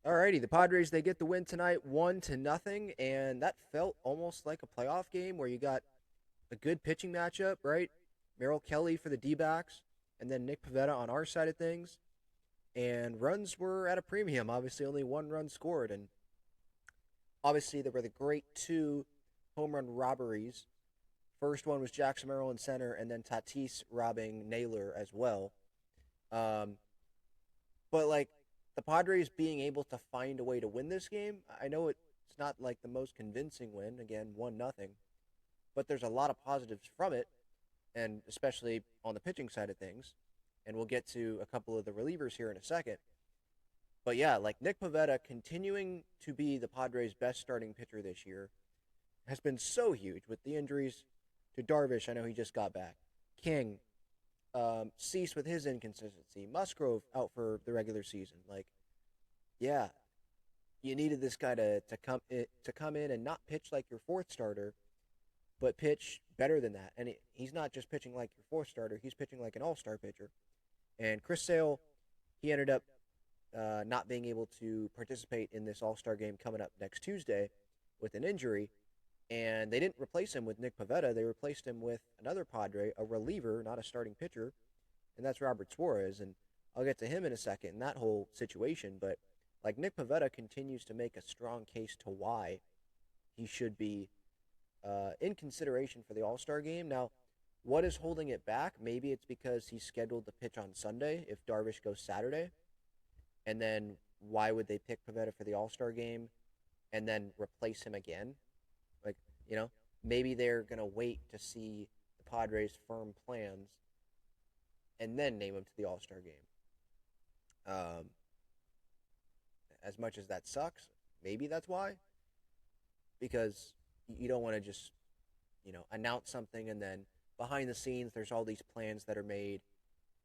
Alrighty, the Padres they get the win tonight, 1-0, and that felt almost like a playoff game where you got a good pitching matchup, right? Merrill Kelly for the D-backs, and then Nick Pivetta on our side of things, and runs were at a premium. Obviously, only one run scored, and obviously there were the great two home run robberies. First one was Jackson Merrill in center, and then Tatis robbing Naylor as well. Um, but like the Padres being able to find a way to win this game, I know it's not like the most convincing win. Again, 1-0, but there's a lot of positives from it, and especially on the pitching side of things. And we'll get to a couple of the relievers here in a second. But yeah, like Nick Pivetta continuing to be the Padres' best starting pitcher this year has been so huge with the injuries to Darvish. I know he just got back. King, Cease with his inconsistency. Musgrove out for the regular season. Like, yeah, you needed this guy to come in and not pitch like your fourth starter, but pitch better than that. And he's not just pitching like your fourth starter; he's pitching like an all-star pitcher. And Chris Sale, he ended up not being able to participate in this All-Star game coming up next Tuesday with an injury. And they didn't replace him with Nick Pivetta. They replaced him with another Padre, a reliever, not a starting pitcher, and that's Robert Suarez. And I'll get to him in a second in that whole situation. But like Nick Pivetta continues to make a strong case to why he should be in consideration for the All Star game. Now, what is holding it back? Maybe it's because he's scheduled to pitch on Sunday if Darvish goes Saturday. And then why would they pick Pivetta for the All Star game and then replace him again? Like, you know, maybe they're going to wait to see the Padres' firm plans and then name him to the All Star game. Um, as much as that sucks, maybe that's why. Because you don't want to just, announce something and then behind the scenes there's all these plans that are made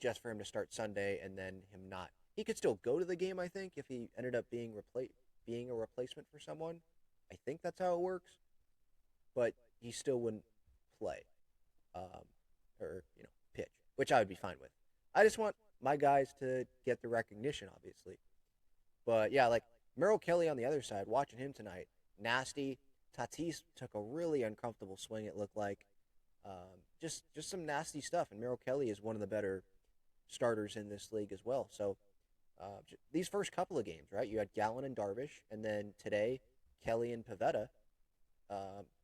just for him to start Sunday and then him not. He could still go to the game, I think, if he ended up being a replacement for someone. I think that's how it works, but he still wouldn't play, or pitch, which I would be fine with. I just want my guys to get the recognition, obviously. But yeah, like Merrill Kelly on the other side, watching him tonight, nasty. Tatis took a really uncomfortable swing. It looked like just some nasty stuff, and Merrill Kelly is one of the better starters in this league as well. So these first couple of games, right? You had Gallen and Darvish, and then today Kelly and Pavetta.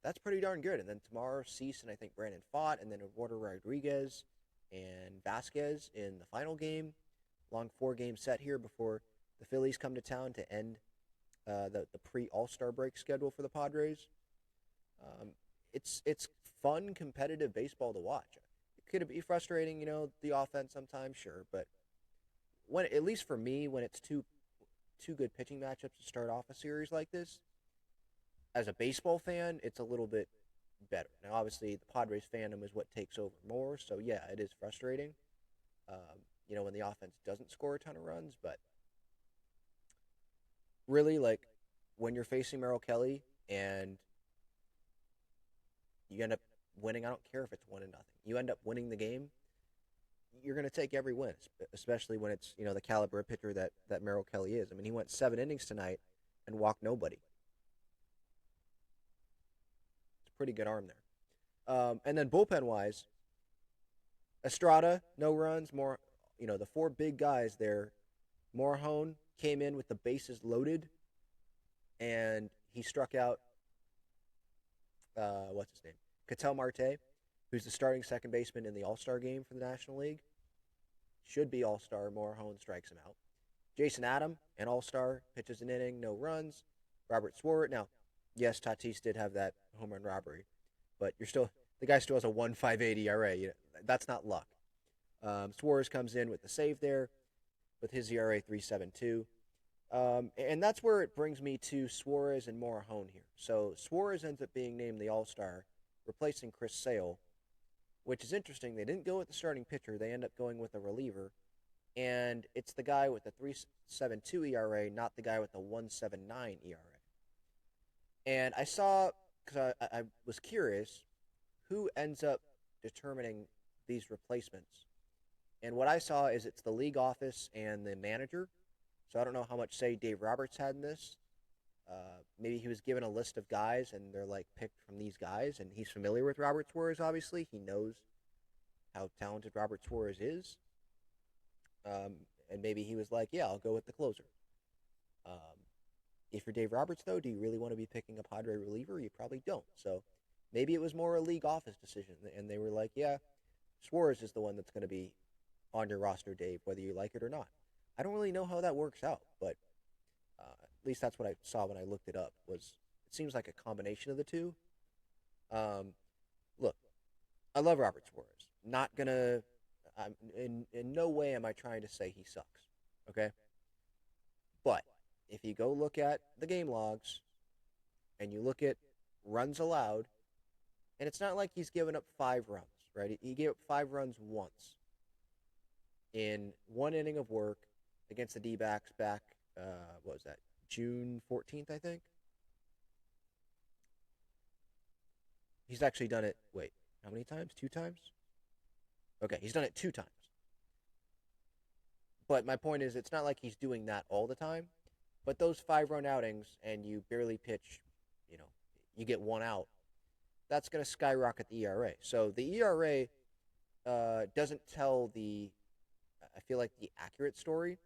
That's pretty darn good. And then tomorrow, Cease and I think Brandon Fott, and then Eduardo Rodriguez and Vasquez in the final game. Long 4 game set here before the Phillies come to town to end the pre All Star break schedule for the Padres. Um, it's fun, competitive baseball to watch. It could be frustrating, the offense sometimes, sure, but when at least for me, when it's two good pitching matchups to start off a series like this, as a baseball fan, it's a little bit better. Now, obviously, the Padres fandom is what takes over more, so yeah, it is frustrating. When the offense doesn't score a ton of runs, but really, like when you're facing Merrill Kelly and you end up winning, I don't care if it's 1-0. You end up winning the game. You're going to take every win, especially when it's the caliber of pitcher that Merrill Kelly is. I mean, he went 7 innings tonight and walked nobody. It's a pretty good arm there. And then bullpen wise, Estrada no runs. More, the 4 big guys there. Morhone came in with the bases loaded, and he struck out. What's his name? Ketel Marte, who's the starting second baseman in the All Star game for the National League. Should be All Star. Morhone strikes him out. Jason Adam, an All Star, pitches an inning, no runs. Robert Swart. Now, yes, Tatis did have that home run robbery, but the guy still has a 1.58 ERA. That's not luck. Suarez comes in with the save there, with his ERA 3.72. And that's where it brings me to Suarez and Morahone here. So Suarez ends up being named the All Star, replacing Chris Sale, which is interesting. They didn't go with the starting pitcher; they end up going with a reliever, and it's the guy with the 3.72 ERA, not the guy with the 1.79 ERA. And I saw, because I was curious, who ends up determining these replacements. And what I saw is it's the league office and the manager. So I don't know how much say Dave Roberts had in this. Maybe he was given a list of guys, and they're like picked from these guys, and he's familiar with Robert Suarez. Obviously, he knows how talented Robert Suarez is, um, and maybe he was like, "Yeah, I'll go with the closer." Um, if you're Dave Roberts, though, do you really want to be picking a Padre reliever? You probably don't. So maybe it was more a league office decision, and they were like, "Yeah, Suarez is the one that's going to be on your roster, Dave, whether you like it or not." I don't really know how that works out, but at least that's what I saw when I looked it up. Was it seems like a combination of the two. Um, Look, I love Robert Suarez. Not gonna. In no way am I trying to say he sucks. Okay, but if you go look at the game logs and you look at runs allowed, and it's not like he's given up 5 runs, right? He gave up 5 runs once in one inning of work against the D-backs back. What was that? June 14th, I think. He's actually done it. Wait, how many times? 2 times? Okay, he's done it 2 times. But my point is, it's not like he's doing that all the time. But those 5 run outings, and you barely pitch, you know, you get one out. That's going to skyrocket the ERA. So the ERA doesn't tell I feel like, the accurate story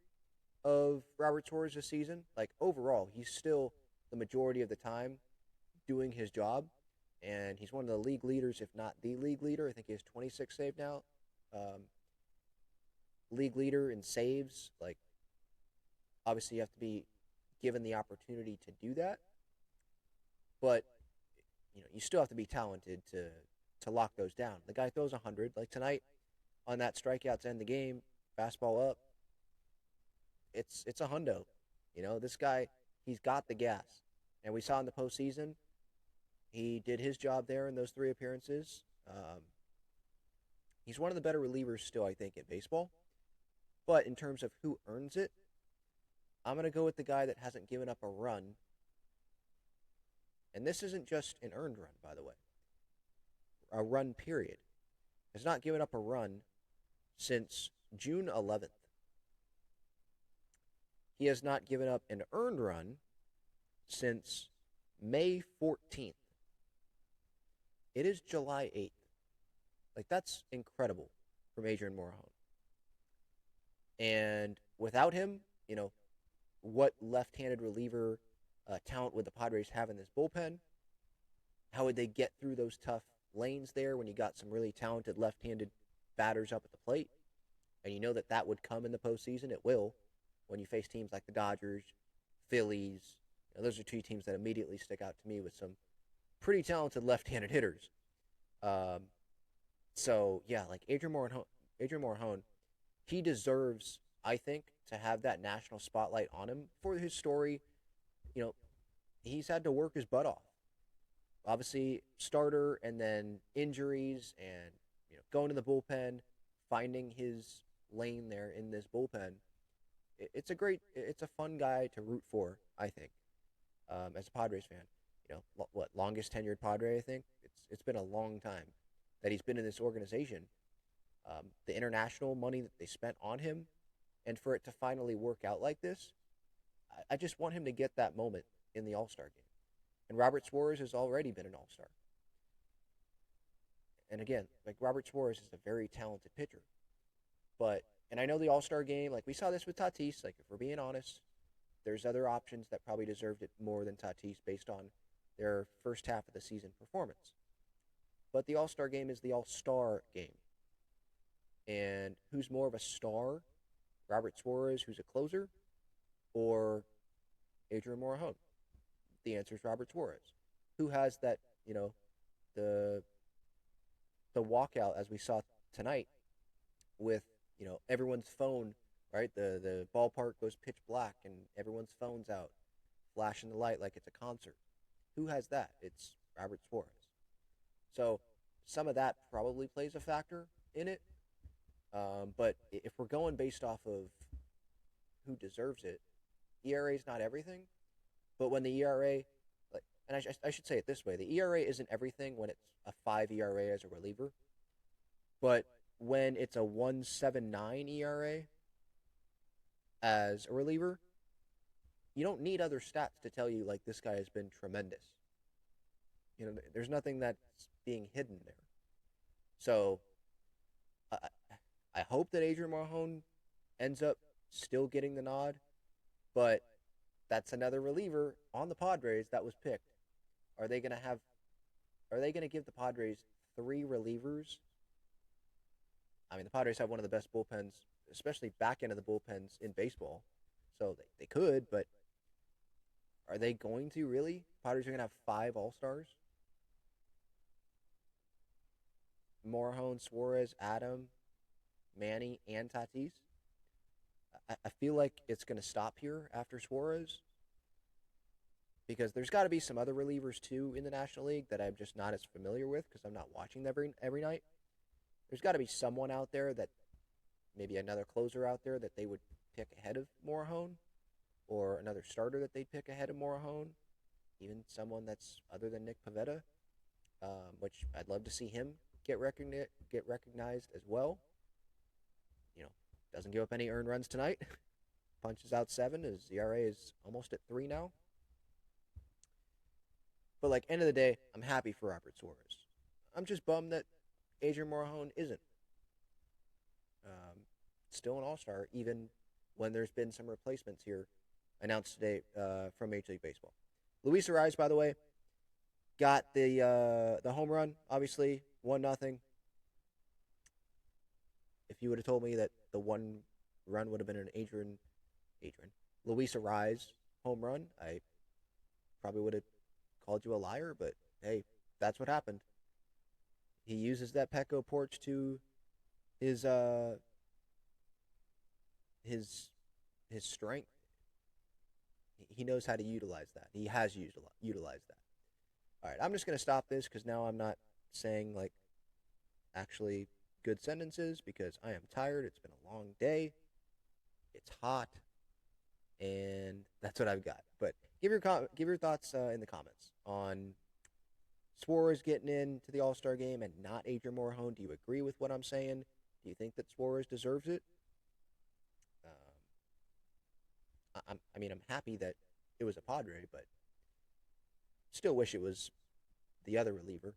of Robert Suarez this season. Like, overall, he's still, the majority of the time, doing his job. And he's one of the league leaders, if not the league leader. I think he has 26 saved now. Um, League leader in saves. Like, obviously, you have to be given the opportunity to do that. But, you still have to be talented to lock those down. The guy throws 100. Like tonight, on that strikeout to end the game, fastball up, it's a hundo. This guy, he's got the gas. And we saw in the postseason, he did his job there in those 3 appearances. He's one of the better relievers still, I think, in baseball. But in terms of who earns it, I'm going to go with the guy that hasn't given up a run. And this isn't just an earned run, by the way. A run period. Has not given up a run since June 11th. He has not given up an earned run since May 14th. It is July 8th. Like, that's incredible from Adrian Morejon. And without him, what left-handed reliever talent would the Padres have in this bullpen? How would they get through those tough lanes there when you got some really talented left-handed batters up at the plate? And you know that would come in the postseason. It will, when you face teams like the Dodgers, Phillies. Those are 2 teams that immediately stick out to me with some pretty talented left-handed hitters. So, yeah, like Adrian Morejon, he deserves, I think, to have that national spotlight on him for his story. He's had to work his butt off. Obviously, starter and then injuries and, going to the bullpen, finding his lane there in this bullpen. It's a fun guy to root for, I think, as a Padres fan. Longest tenured Padre, I think. It's been a long time that he's been in this organization. The international money that they spent on him, and for it to finally work out like this, I just want him to get that moment in the All-Star game. And Robert Suarez has already been an All-Star. And again, like, Robert Suarez is a very talented pitcher. And I know the All-Star game, like, we saw this with Tatis, like, if we're being honest, there's other options that probably deserved it more than Tatis based on their first half of the season performance. But the All-Star game is the All-Star game. And who's more of a star? Robert Suarez, who's a closer, or Adrian Morejon? The answer is Robert Suarez. Who has that, the walkout, as we saw tonight, with, everyone's phone, right? The ballpark goes pitch black and everyone's phone's out, flashing the light like it's a concert. Who has that? It's Robert Suarez. So some of that probably plays a factor in it. But if we're going based off of who deserves it, ERA is not everything. But when the ERA, and I should say it this way, the ERA isn't everything when it's a 5 ERA as a reliever. But when it's a 1.79 ERA as a reliever, You don't need other stats to tell you like this guy has been tremendous. There's nothing that's being hidden there. So I, I hope that Adrian Marjon ends up still getting the nod, but that's another reliever on the Padres that was picked. Are they gonna have? Are they gonna give the Padres three relievers? I mean, the Padres have one of the best bullpens, especially back end of the bullpens in baseball. So they could, but are they going to really? Padres are gonna have five All Stars: Morejon, Suarez, Adam, Manny, and Tatis. I feel like it's going to stop here after Suarez because there's got to be some other relievers too in the National League that I'm just not as familiar with because I'm not watching them every night. There's got to be someone out there that maybe another closer out there that they would pick ahead of Morejon, or another starter that they'd pick ahead of Morejon, even someone that's other than Nick Pivetta, which I'd love to see him get recognized as well. You know, doesn't give up any earned runs tonight. Punches out 7. His ERA is almost at 3 now. But like end of the day, I'm happy for Robert Suarez. I'm just bummed that Adrian Morejon isn't. Still an All-Star, even when there's been some replacements here announced today from Major League Baseball. Luis Arraez, by the way, got the home run. Obviously, 1-0. If you would have told me that the one run would have been an Luis Arraez home run, I probably would have called you a liar, but hey, that's what happened. He uses that Petco porch to his strength. He knows how to utilize that. He has utilized that. All right, I'm just going to stop this because now I'm not saying like actually good sentences because I am tired. It's been a long day. It's hot, and that's what I've got. But give your thoughts in the comments on Suarez getting into the All-Star game and not Adrian Morejon. Do you agree with what I'm saying? Do you think that Suarez deserves it? I'm happy that it was a Padre, but still wish it was the other reliever.